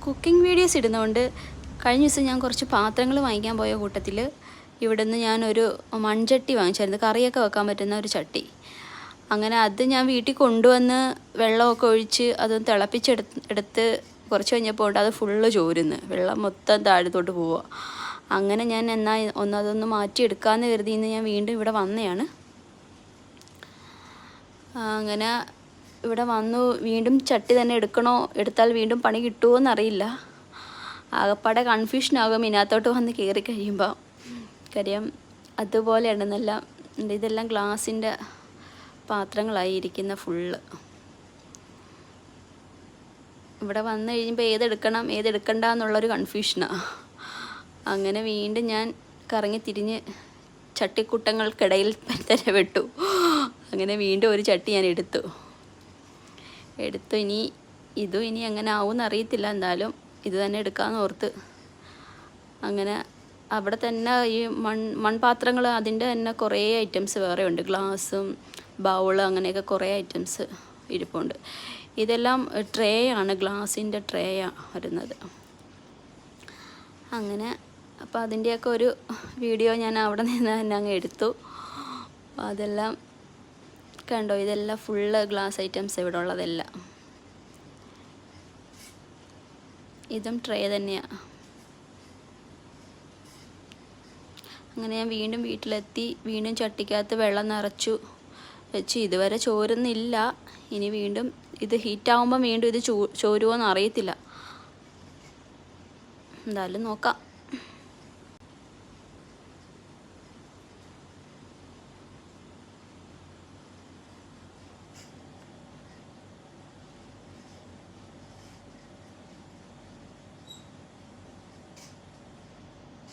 Cooking videos ഇടുന്നതുകൊണ്ട് കഴിഞ്ഞ ദിവസം ഞാൻ കുറച്ച് പാത്രങ്ങൾ വാങ്ങിക്കാൻ പോയ കൂട്ടത്തിൽ ഇവിടെ നിന്ന് ഞാനൊരു മൺചട്ടി വാങ്ങിച്ചായിരുന്നു, കറിയൊക്കെ വെക്കാൻ പറ്റുന്ന ഒരു ചട്ടി. അങ്ങനെ അത് ഞാൻ വീട്ടിൽ കൊണ്ടുവന്ന് വെള്ളമൊക്കെ ഒഴിച്ച് അത് തിളപ്പിച്ചെടുത്ത് കുറച്ച് കഴിഞ്ഞപ്പോൾ ഉണ്ട് അത് ഫുള്ള് ചോരുന്നു, വെള്ളം മൊത്തം താഴത്തോട്ട് പോവുക. അങ്ങനെ ഞാൻ അതൊന്ന് മാറ്റിയെടുക്കാമെന്ന് കരുതി ഇന്ന് ഞാൻ വീണ്ടും ഇവിടെ വന്നതാണ്. അങ്ങനെ ഇവിടെ വന്നു, വീണ്ടും ചട്ടി തന്നെ എടുത്താൽ വീണ്ടും പണി കിട്ടുമോ എന്നറിയില്ല. ആകപ്പാടെ കൺഫ്യൂഷനാകും ഇതിനകത്തോട്ട് വന്ന് കയറി കഴിയുമ്പോൾ. കാര്യം അതുപോലെയാണെന്നെല്ലാം. ഇതെല്ലാം ഗ്ലാസിൻ്റെ പാത്രങ്ങളായി ഇരിക്കുന്ന ഫുള്ള്. ഇവിടെ വന്നു കഴിയുമ്പോൾ ഏതെടുക്കണ്ട എന്നുള്ളൊരു കൺഫ്യൂഷനാണ്. അങ്ങനെ വീണ്ടും ഞാൻ കറങ്ങി തിരിഞ്ഞ് ചട്ടിക്കൂട്ടങ്ങൾക്കിടയിൽ തന്നെ വിട്ടു. അങ്ങനെ വീണ്ടും ഒരു ചട്ടി ഞാൻ എടുത്തു. ഇനി എങ്ങനെ ആവുമെന്ന് അറിയത്തില്ല, എന്തായാലും ഇത് തന്നെ എടുക്കാമെന്ന് ഓർത്ത്. അങ്ങനെ അവിടെ തന്നെ ഈ മൺപാത്രങ്ങൾ അതിൻ്റെ തന്നെ കുറേ ഐറ്റംസ് വേറെ ഉണ്ട്, ഗ്ലാസും ബൗള് അങ്ങനെയൊക്കെ കുറേ ഐറ്റംസ് ഇരിപ്പുണ്ട്. ഇതെല്ലാം ട്രേ ആണ്, ഗ്ലാസിൻ്റെ ട്രേയാണ് വരുന്നത്. അങ്ങനെ അപ്പോൾ അതിൻ്റെയൊക്കെ ഒരു വീഡിയോ ഞാൻ അവിടെ നിന്ന് തന്നെ അങ്ങ് എടുത്തു. അതെല്ലാം കണ്ടോ, ഇതെല്ലാം ഫുള്ള് ഗ്ലാസ് ഐറ്റംസ് ഇവിടെ ഉള്ളതെല്ലാം. ഇതും ട്രേ തന്നെയാണ്. അങ്ങനെ ഞാൻ വീണ്ടും വീട്ടിലെത്തി, വീണ്ടും ചട്ടിക്കകത്ത് വെള്ളം നിറച്ചു വെച്ച്. ഇതുവരെ ചോരുന്നില്ല. ഇനി വീണ്ടും ഇത് ഹീറ്റാകുമ്പോൾ വീണ്ടും ഇത് ചോരുമോ എന്ന് അറിയത്തില്ല, എന്തായാലും നോക്കാം.